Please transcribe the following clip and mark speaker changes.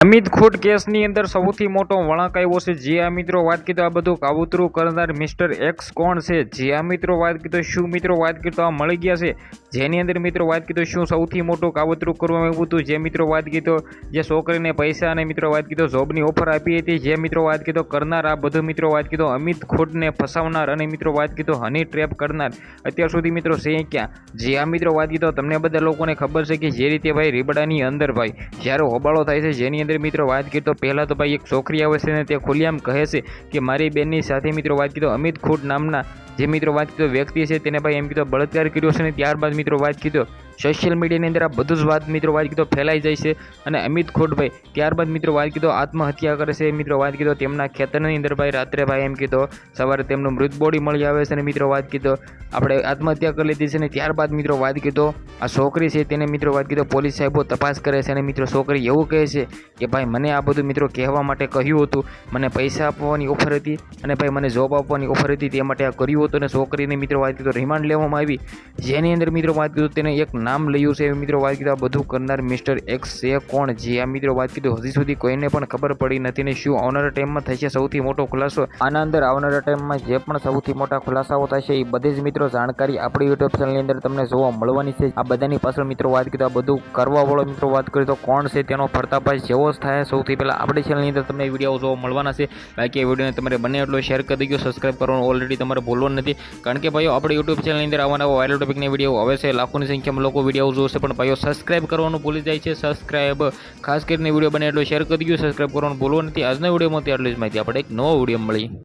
Speaker 1: અમિત ખોટ કેસની અંદર સૌથી મોટો વળાંક આવ્યો છે। જે આ મિત્રો વાત કીધો આ બધું કાવતરું કરનાર મિસ્ટર એક્સ કોણ છે। જે આ મિત્રો વાત કીધો શું મિત્રો વાત કીધો આ મળી ગયા છે, જેની અંદર મિત્રો વાત કીધો શું સૌથી મોટું કાવતરું કરવામાં આવ્યું હતું। જે મિત્રો વાત કીધો જે છોકરીને પૈસા અને મિત્રો વાત કીધો જોબની ઓફર આપી હતી, જે મિત્રો વાત કીધો કરનાર આ બધું મિત્રો વાત કીધો અમિત ખોટને ફસાવનાર અને મિત્રો વાત કીધો હની ટ્રેપ કરનાર અત્યાર સુધી મિત્રો છે ક્યાં। જે આ મિત્રો વાત કીધો તમને બધા લોકોને ખબર છે કે જે રીતે ભાઈ રીબડાની અંદર ભાઈ જ્યારે હોબાળો થાય છે, જેની અંદર મિત્રો વાત કીધો પહેલાં તો ભાઈ એક છોકરી આવે છે ને તે ખુલ્લેઆમ કહે છે કે મારી બેનની સાથે મિત્રો વાત કીધો અમિત ખોટ નામના જે મિત્રો વાત કીધો વ્યક્તિ છે તેને ભાઈ એમ કીધો બળાત્કાર કર્યો છે। ને ત્યારબાદ મિત્રો વાત કીધો સોશિયલ મીડિયાની અંદર આ બધું જ વાત મિત્રો વાત કીધો ફેલાઈ જાય છે અને અમિત ખોટભાઈ ત્યારબાદ મિત્રો વાત કીધો આત્મહત્યા કરે છે। મિત્રો વાત કીધો તેમના ખેતરની અંદર ભાઈ રાત્રે ભાઈ એમ કીધો સવારે તેમનું મૃત બોડી મળી આવે છે અને મિત્રો વાત કીધો આપણે આત્મહત્યા કરી લીધી છે। ને ત્યારબાદ મિત્રો વાત કીધો આ છોકરી છે તેને મિત્રો વાત કીધો પોલીસ સાહેબો તપાસ કરે છે અને મિત્રો છોકરી એવું કહે છે કે ભાઈ મને આ બધું મિત્રો કહેવા માટે કહ્યું હતું, મને પૈસા આપવાની ઓફર હતી અને ભાઈ મને જોબ આપવાની ઓફર હતી, તે માટે આ કર્યું હતું। અને છોકરીને મિત્રો વાત કીધો રિમાન્ડ લેવામાં આવી, જેની અંદર મિત્રો વાત કીધો તેને એક નામ લયું છે મિત્રો વાત કીધો આ બધું કરનાર મિસ્ટર એક્સ છે કોણ। જે આ મિત્રો વાત કીધો હજી સુધી કોઈને પણ ખબર પડી નથી ને શું આવનારા ટાઈમમાં થશે સૌથી મોટો ખુલાસો। આના અંદર આવનારા ટાઈમમાં જે પણ સૌથી મોટા ખુલાસાઓ થશે એ બધી જ મિત્રો જાણકારી આપણી યુટ્યુબ ચેનલની અંદર તમને જોવા મળવાની છે। આ બધાની પાછળ મિત્રો વાત કીધો આ બધું કરવાવાળો મિત્રો વાત કરી તો કોણ છે તેનો પર્દાફાશ જેવો જ થાય સૌથી પહેલાં આપણી ચેનલની અંદર તમને વિડીયો જોવા મળવાના છે। બાકી આ વિડીયોને તમારે બને એટલો શેર કરી દેજો, સબસ્ક્રાઈબ કરવાનું ઓલરેડી તમારે ભૂલવાનું નથી, કારણ કે ભાઈઓ આપણી યુટ્યુબ ચેનલની અંદર આવા વાયરલ ટોપિકની વિડીયો આવે છે, લાખોની સંખ્યામાં લોકો વિડીયો જોશે પણ ભાઈઓ સબસ્ક્રાઈબ કરવાનું ભૂલી જાય છે। સબસ્ક્રાઈબ ખાસ કરીને વિડીયો બને એટલો શેર કરી દેજો, સબસ્ક્રાઈબ કરવાનું ભૂલવાનું નથી। આજના વિડીયોમાં એટલી જ માહિતી, આપણે એક નવો વિડીયો મળી।